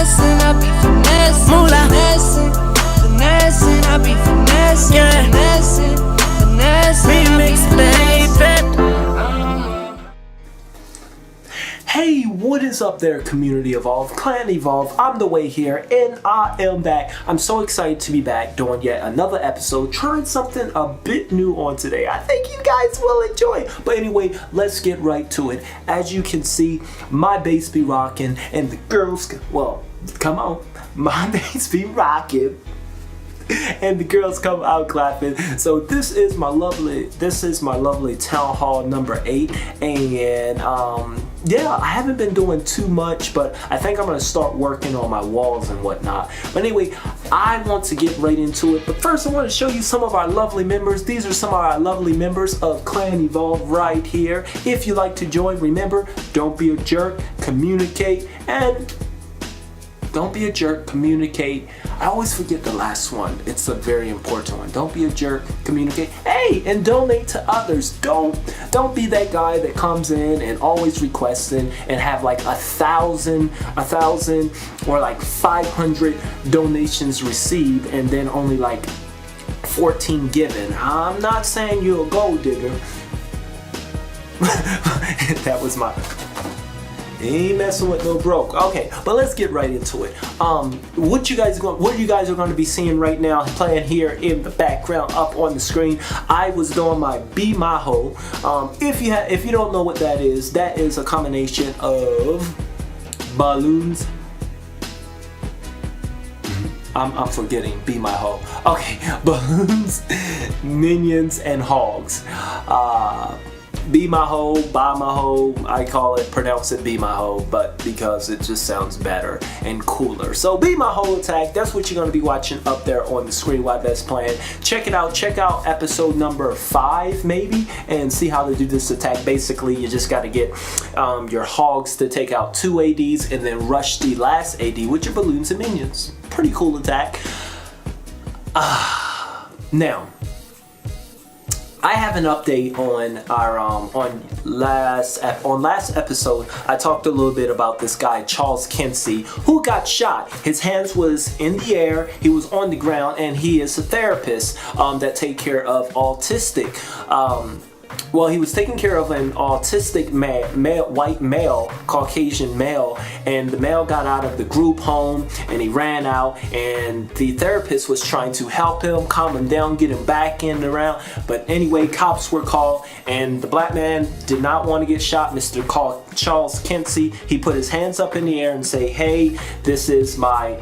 finessing, I be finessing, finessing, finessing, I be finessing, finessing, finessing, remix, baby. Hey, what is up there, community Evolve, Clan Evolve? I'm Imdaway here, and I am back. I'm so excited to be back doing yet another episode, trying something a bit new on today. I think you guys will enjoy. But anyway, let's get right to it. As you can see, my bass be rocking, and the girls, well, come on, my bass be rocking. And the girls come out clapping. So this is my lovely town hall number 8, and yeah, I haven't been doing too much, but I think I'm gonna start working on my walls and whatnot. But anyway, I want to get right into it. But first, I want to show you some of our lovely members. These are some of our lovely members of Clan Evolve right here. If you like to join, remember, don't be a jerk, communicate, and don't be a jerk, communicate. I always forget the last one. It's a very important one. Don't be a jerk, communicate. Hey, and donate to others. Don't be that guy that comes in and always requesting and have like 1,000 or like 500 donations received and then only like 14 given. I'm not saying you're a gold digger. That was my... Ain't messing with no broke. Okay, but let's get right into it. What you guys are going to be seeing right now, playing here in the background, up on the screen. I was doing my BiMiHo. If you don't know what that is a combination of balloons. I'm forgetting BiMiHo. Okay, balloons, minions, and hogs. BiMiHo, I pronounce it BiMiHo, but because it just sounds better and cooler. So BiMiHo attack, that's what you're going to be watching up there on the screen while that's playing. Check it out, check out episode number 5 maybe, and see how to do this attack. Basically, you just got to get your hogs to take out 2 ADs and then rush the last AD with your balloons and minions. Pretty cool attack. Now, I have an update on our on last episode. I talked a little bit about this guy Charles Kinsey who got shot. His hands was in the air, he was on the ground, and he is a therapist that take care of autistic. Well, he was taking care of an autistic white male, Caucasian male, and the male got out of the group home and he ran out, and the therapist was trying to help him, calm him down, get him back in and around. But anyway, cops were called, and the black man did not want to get shot. Mr. Charles Kinsey, he put his hands up in the air and say, "Hey, this is my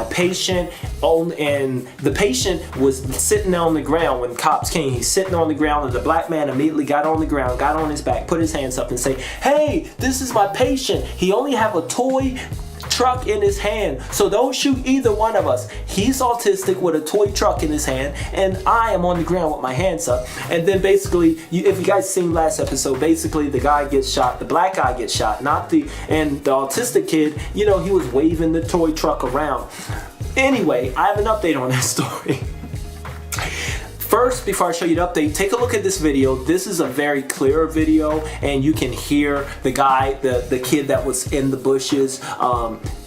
patient." And the patient was sitting on the ground when cops came. He's sitting on the ground, and the black man immediately got on the ground, got on his back, put his hands up and say, "Hey, this is my patient. He only have a toy truck in his hand, so don't shoot either one of us. He's autistic with a toy truck in his hand, and I am on the ground with my hands up." And then basically, if you guys seen last episode, basically the guy gets shot, the black guy gets shot, and the autistic kid, he was waving the toy truck around. Anyway, I have an update on that story. First, before I show you the update, take a look at this video. This is a very clear video, and you can hear the guy, the kid that was in the bushes,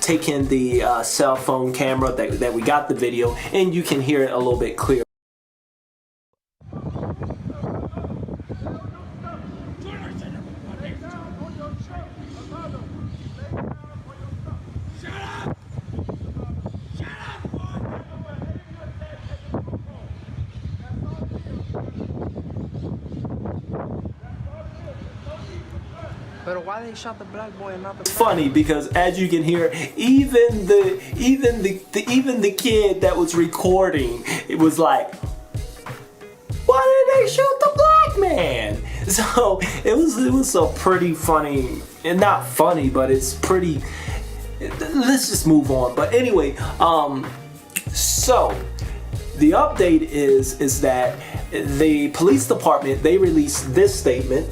taking the cell phone camera that we got the video, and you can hear it a little bit clearer. But why they shot the black boy and not the funny because as you can hear, even the kid that was recording, it was like, why did they shoot the black man? So it was a pretty funny, and not funny, but it's pretty. Let's just move on. But anyway, so the update is that the police department, they released this statement.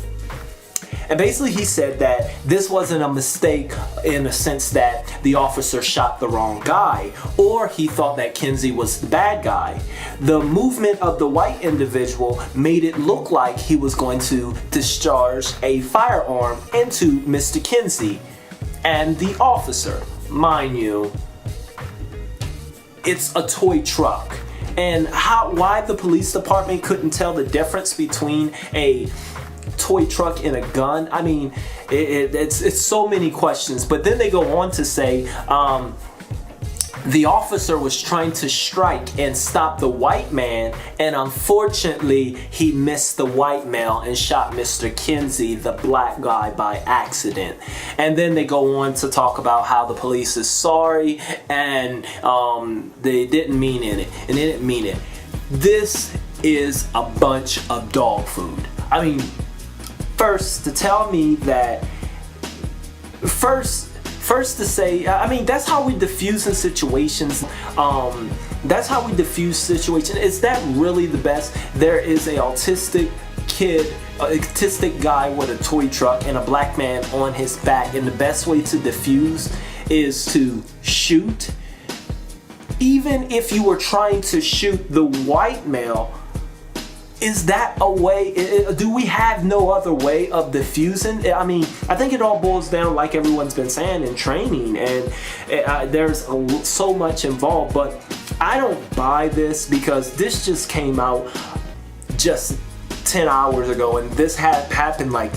And basically he said that this wasn't a mistake in the sense that the officer shot the wrong guy, or he thought that Kinsey was the bad guy. The movement of the white individual made it look like he was going to discharge a firearm into Mr. Kinsey and the officer. mind you, it's a toy truck. And why the police department couldn't tell the difference between a toy truck and a gun? I mean, it's so many questions. But then they go on to say the officer was trying to strike and stop the white man, and unfortunately he missed the white male and shot Mr. Kinsey, the black guy, by accident. And then they go on to talk about how the police is sorry and they didn't mean it, and they didn't mean it. This is a bunch of dog food. I mean, first to tell me that First to say, I mean, that's how we diffuse in situations. That's how we diffuse situations. Is that really the best? There is a autistic guy with a toy truck and a black man on his back, and the best way to diffuse is to shoot. Even if you were trying to shoot the white male, is that a way? Do we have no other way of diffusing? I mean, I think it all boils down, like everyone's been saying, in training, and there's so much involved. But I don't buy this, because this just came out just 10 hours ago, and this had happened like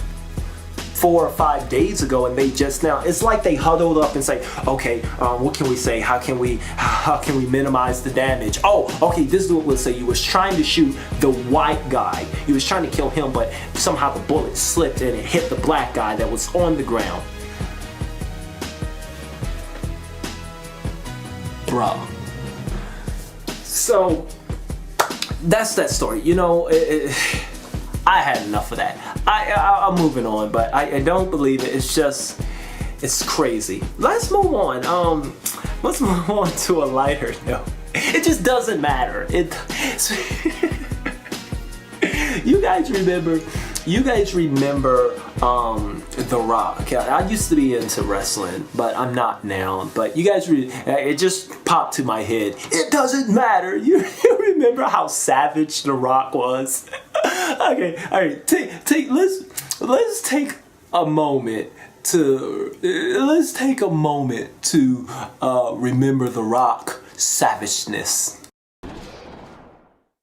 4 or 5 days ago, and they just now, it's like they huddled up and say, okay, what can we say? How can we minimize the damage? Oh, okay, this is what we'll say. He was trying to shoot the white guy. He was trying to kill him, but somehow the bullet slipped and it hit the black guy that was on the ground. Bruh. So that's that story. You know, I had enough of that. I'm moving on, but I don't believe it. It's just, it's crazy. Let's move on. Let's move on to a lighter note. It just doesn't matter. You guys remember The Rock? I used to be into wrestling, but I'm not now. But you guys, it just popped to my head. It doesn't matter. You remember how savage The Rock was? Okay, all right. Let's take a moment to remember The Rock savageness.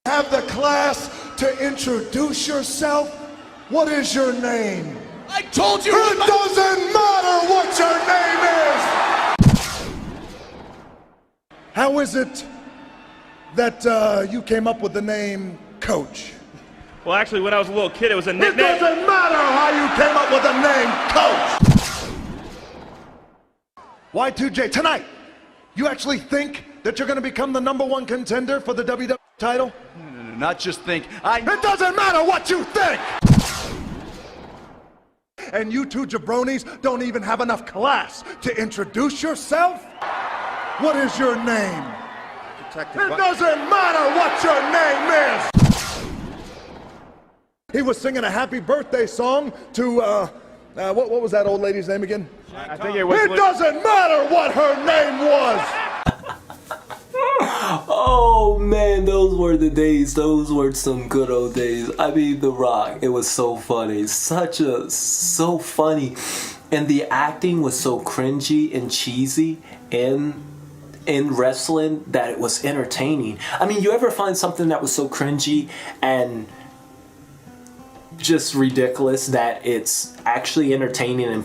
Have the class to introduce yourself. What is your name? I told you. It doesn't matter what your name is. How is it that you came up with the name Coach? Well, actually, when I was a little kid, it was a nickname. It doesn't matter how you came up with the name Coach. Y2J, tonight, you actually think that you're going to become the #1 contender for the WWE title? No, not just think. It doesn't matter what you think! And you two jabronis don't even have enough class to introduce yourself? What is your name? Detective. It doesn't matter what your name is! He was singing a happy birthday song to, what was that old lady's name again? I think it was. It doesn't matter what her name was! Oh man, those were the days. Those were some good old days. I mean, The Rock, it was so funny. So funny. And the acting was so cringy and cheesy in wrestling that it was entertaining. I mean, you ever find something that was so cringy and just ridiculous that it's actually entertaining? And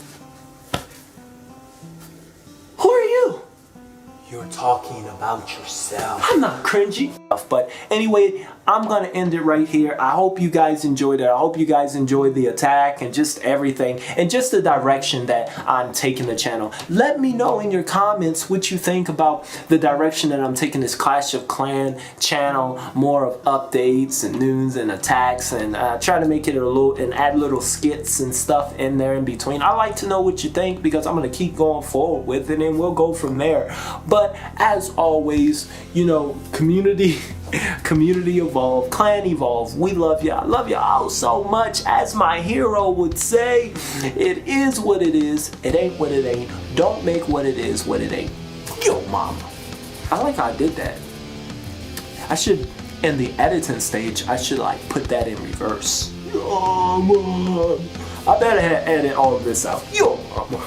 who are you? You're talking about yourself. I'm not cringy. But anyway, I'm gonna end it right here. I hope you guys enjoyed it. I hope you guys enjoyed the attack and just everything and just the direction that I'm taking the channel. Let me know in your comments what you think about the direction that I'm taking this Clash of Clans channel. More of updates and news and attacks, and try to make it a little and add little skits and stuff in there in between. I like to know what you think, because I'm gonna keep going forward with it and we'll go from there. But as always, you know, community evolve, clan evolve. We love y'all. Love y'all so much. As my hero would say, it is what it is. It ain't what it ain't. Don't make what it is what it ain't. Yo, mama. I like how I did that. I should, in the editing stage, I should like put that in reverse. Yo, mama. I better edit all of this out. Yo, mama.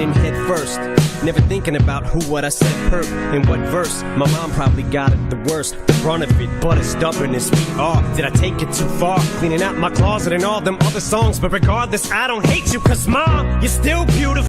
in head first, never thinking about who, what I said hurt, in what verse. My mom probably got it the worst, the brunt of it, but as stubborn as we are. Did I take it too far, cleaning out my closet and all them other songs? But regardless, I don't hate you, cause mom, you're still beautiful.